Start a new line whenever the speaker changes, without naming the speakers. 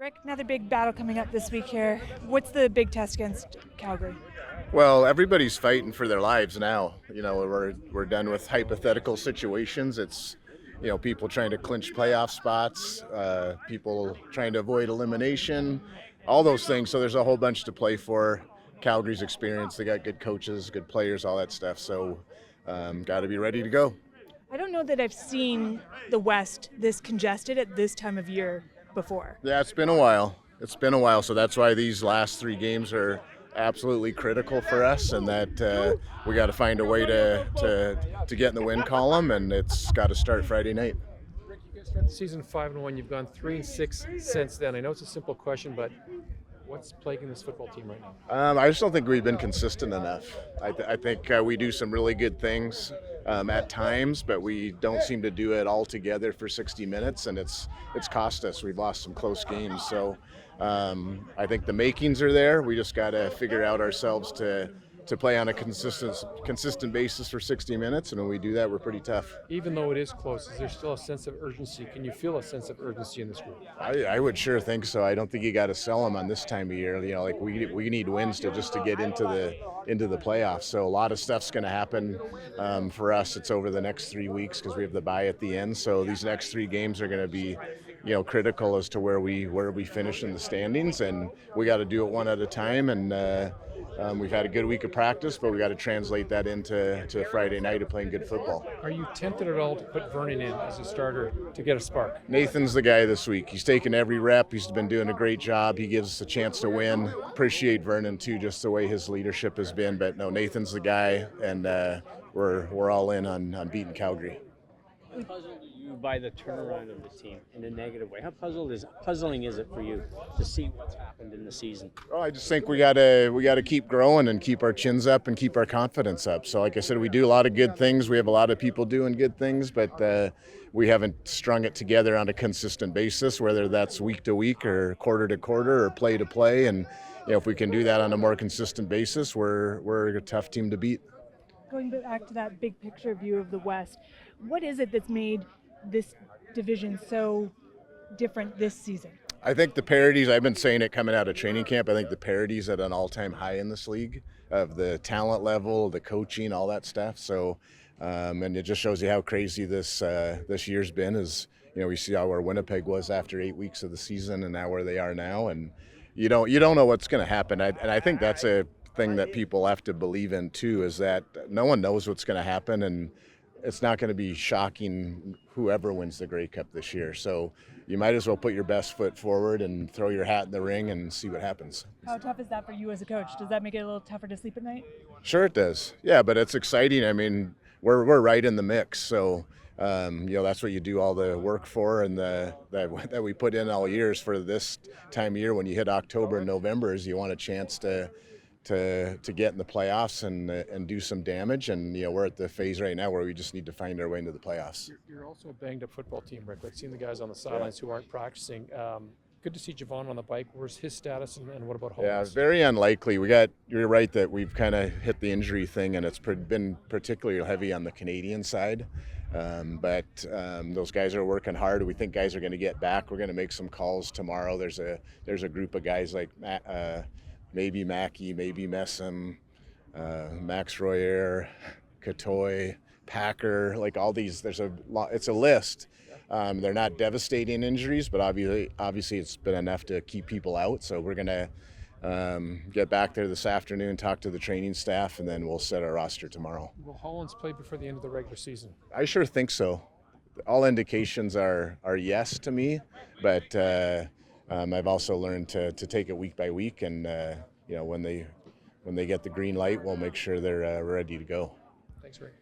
Rick, another big battle coming up this week here. What's the big test against Calgary?
Well, everybody's fighting for their lives now. We're done with hypothetical situations. It's people trying to clinch playoff spots, people trying to avoid elimination, all those things. So there's a whole bunch to play for. Calgary's experience, they got good coaches, good players, all that stuff. So got to be ready to go.
I don't know that I've seen the West this congested at this time of year before.
Yeah, it's been a while. It's been a while. So that's why these last three games are absolutely critical for us, and that we got to find a way to get in the win column, and it's got to start Friday night.
Rick, you guys start the season 5-1. You've gone 3-6 since then. I know it's a simple question, but what's plaguing this football team right now?
I just don't think we've been consistent enough. I think we do some really good things at times, but we don't seem to do it all together for 60 minutes, and it's cost us. We've lost some close games, so I think the makings are there. We just got to figure out ourselves to play on a consistent basis for 60 minutes, and when we do that, we're pretty tough.
Even though it is close, is there still a sense of urgency? Can you feel a sense of urgency in this group?
I would sure think so. I don't think you got to sell them on this time of year. Like we need wins to get into the playoffs. So a lot of stuff's going to happen for us. It's over the next 3 weeks because we have the bye at the end. So these next three games are going to be critical as to where we finish in the standings, and we got to do it one at a time. And we've had a good week of practice, but we got to translate that into Friday night of playing good football.
Are you tempted at all to put Vernon in as a starter to get a spark?
Nathan's the guy this week. He's taken every rep. He's been doing a great job. He gives us a chance to win. Appreciate Vernon too, just the way his leadership has been. But no, Nathan's the guy, and we're all in on beating Calgary.
How puzzled are you by the turnaround of the team in a negative way? How puzzling is it for you to see what's happened in the season?
Oh, I just think we gotta keep growing and keep our chins up and keep our confidence up. So, like I said, we do a lot of good things. We have a lot of people doing good things, but we haven't strung it together on a consistent basis, whether that's week to week or quarter to quarter or play to play. And if we can do that on a more consistent basis, we're a tough team to beat.
Going back to that big picture view of the West, what is it that's made this division so different this season?
I think the parities, I've been saying it coming out of training camp, I think the parities at an all-time high in this league of the talent level, the coaching, all that stuff. So, and it just shows you how crazy this year's been. Is we see how where Winnipeg was after 8 weeks of the season, and now where they are now, and you don't know what's going to happen. And I think that's a thing that people have to believe in too, is that no one knows what's going to happen, and it's not going to be shocking whoever wins the Grey Cup this year. So you might as well put your best foot forward and throw your hat in the ring and see what happens.
How tough is that for you as a coach? Does that make it a little tougher to sleep at night?
Sure it does. Yeah, but it's exciting. I mean, we're right in the mix. So that's what you do all the work for, and that we put in all years for this time of year. When you hit October and November, is you want a chance to get in the playoffs and do some damage, and we're at the phase right now where we just need to find our way into the playoffs.
You're also a banged up football team, Rick. I've seen the guys on the sidelines who aren't practicing. Good to see Javon on the bike. Where's his status, and what about Holmes?
Yeah, very unlikely. You're right that we've kind of hit the injury thing, and it's been particularly heavy on the Canadian side. But those guys are working hard. We think guys are going to get back. We're going to make some calls tomorrow. There's a group of guys like maybe Mackey, maybe Messam, Max Royer, Katoy, Packer, like all these. It's a list. They're not devastating injuries, but obviously it's been enough to keep people out. So we're gonna get back there this afternoon, talk to the training staff, and then we'll set our roster tomorrow.
Will Hollins play before the end of the regular season?
I sure think so. All indications are yes to me, but I've also learned to take it week by week, and when they get the green light, we'll make sure they're ready to go.
Thanks, Rick.